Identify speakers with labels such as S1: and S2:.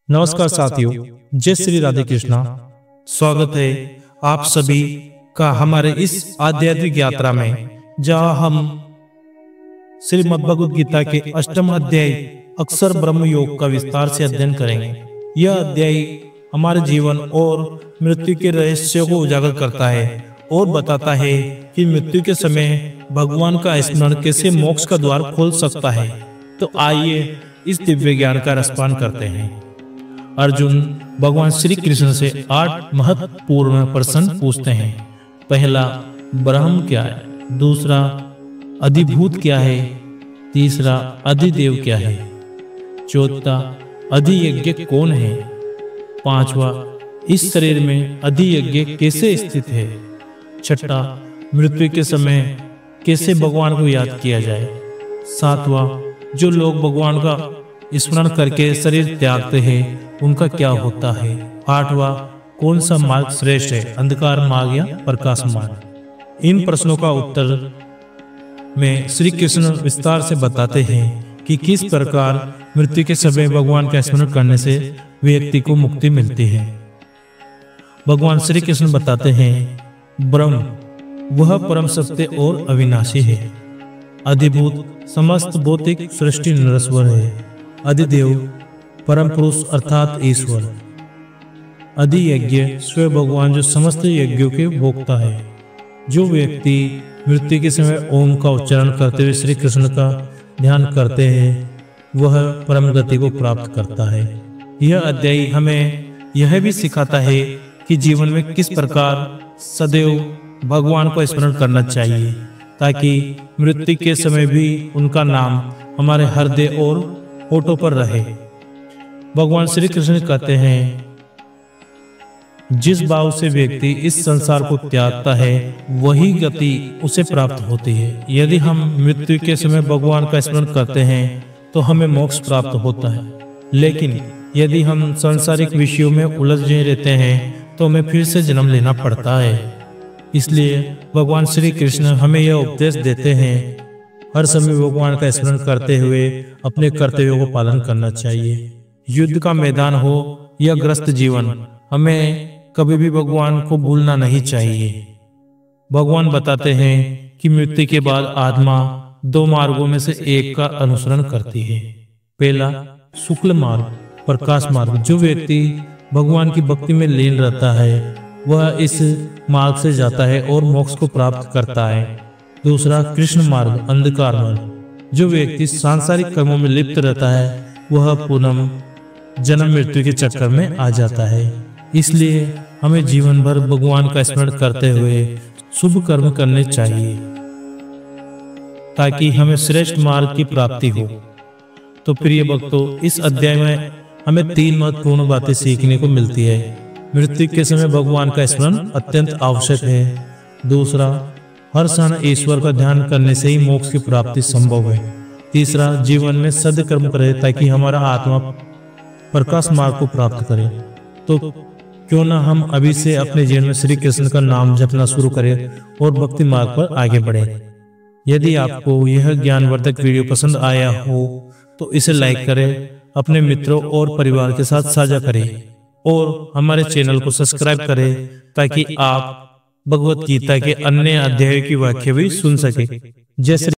S1: नमस्कार साथियों, जय श्री राधे कृष्णा। स्वागत है आप सभी का हमारे इस आध्यात्मिक यात्रा में, जहां हम श्रीमद् भगवद गीता के अष्टम अध्याय अक्षर ब्रह्म योग का विस्तार से अध्ययन करेंगे। यह अध्याय हमारे जीवन और मृत्यु के रहस्य को उजागर करता है और बताता है कि मृत्यु के समय भगवान का स्मरण कैसे मोक्ष का द्वार खोल सकता है। तो आइए इस दिव्य ज्ञान का रसपान करते हैं। अर्जुन भगवान श्री कृष्ण से 8 महत्वपूर्ण प्रश्न पूछते हैं। पहला, ब्रह्म क्या है? दूसरा, अधिभूत क्या है? तीसरा, अधिदेव क्या है? चौथा, अधियज्ञ कौन है? पांचवा, इस शरीर में अधियज्ञ कैसे स्थित है? छठा, मृत्यु के समय कैसे भगवान को याद किया जाए? सातवां, जो लोग भगवान का स्मरण करके शरीर त्यागते हैं उनका क्या होता है? आठवां, कौन सा मार्ग श्रेष्ठ है, अंधकार मार्ग या प्रकाश मार्ग? इन प्रश्नों का उत्तर में श्री कृष्ण विस्तार से बताते हैं कि किस प्रकार मृत्यु के समय भगवान का स्मरण करने से व्यक्ति को मुक्ति मिलती है। भगवान श्री कृष्ण बताते हैं, ब्रह्म वह परम सत्य और अविनाशी है। अधिभूत समस्त भौतिक सृष्टि नश्वर है। अधिदेव परम पुरुष अर्थात ईश्वर। अधियज्ञ स्वयं भगवान जो समस्त यज्ञों के भोक्ता है। जो व्यक्ति मृत्यु के समय ओम का उच्चारण करते हुए श्री कृष्ण का ध्यान करते हैं वह परम गति को प्राप्त करता है। यह अध्याय हमें यह भी सिखाता है कि जीवन में किस प्रकार सदैव भगवान को स्मरण करना चाहिए ताकि मृत्यु के समय भी उनका नाम हमारे हृदय और होठों पर रहे। भगवान श्री कृष्ण कहते हैं, जिस भाव से व्यक्ति इस संसार को त्यागता है वही गति उसे प्राप्त होती है। यदि हम मृत्यु के समय भगवान का स्मरण करते हैं तो हमें मोक्ष प्राप्त होता है, लेकिन यदि हम सांसारिक विषयों में उलझे रहते हैं तो हमें फिर से जन्म लेना पड़ता है। इसलिए भगवान श्री कृष्ण हमें यह उपदेश देते हैं, हर समय भगवान का स्मरण करते हुए अपने कर्तव्यों को पालन करना चाहिए। युद्ध का मैदान हो या ग्रस्त जीवन, हमें कभी भी भगवान को भूलना नहीं चाहिए। भगवान बताते हैं कि मृत्यु के बाद आत्मा 2 मार्गों में से एक का अनुसरण करती है। पहला, शुक्ल मार्ग, प्रकाश मार्ग। जो व्यक्ति भगवान की भक्ति में लीन रहता है वह इस मार्ग से जाता है और मोक्ष को प्राप्त करता है। दूसरा, कृष्ण मार्ग, अंधकार मार्ग। जो व्यक्ति सांसारिक कर्मों में लिप्त रहता है वह पुनः जन्म मृत्यु के चक्कर में आ जाता है। इसलिए हमें जीवन भर भगवान का स्मरण करते हुए शुभ कर्म करने चाहिए ताकि हमें श्रेष्ठ मार्ग की प्राप्ति हो। तो प्रिय भक्तों, इस अध्याय में हमें 3 महत्वपूर्ण बातें सीखने को मिलती है। मृत्यु के समय भगवान का स्मरण अत्यंत आवश्यक है। दूसरा, हर क्षण ईश्वर का ध्यान करने से ही मोक्ष की प्राप्ति संभव है। तीसरा, जीवन में सद्कर्म करें ताकि हमारा आत्मा प्रकाश मार्ग को प्राप्त करे। तो क्यों ना हम अभी से अपने जीवन में श्री कृष्ण का नाम जपना शुरू करें और भक्ति मार्ग पर आगे बढ़ें। यदि आपको यह ज्ञानवर्धक वीडियो पसंद आया हो तो इसे लाइक करें, अपने मित्रों और परिवार के साथ साझा करें और हमारे चैनल को सब्सक्राइब करें ताकि आप भगवत गीता के अन्य अध्यायों की व्याख्या भी सुन सके। जय श्री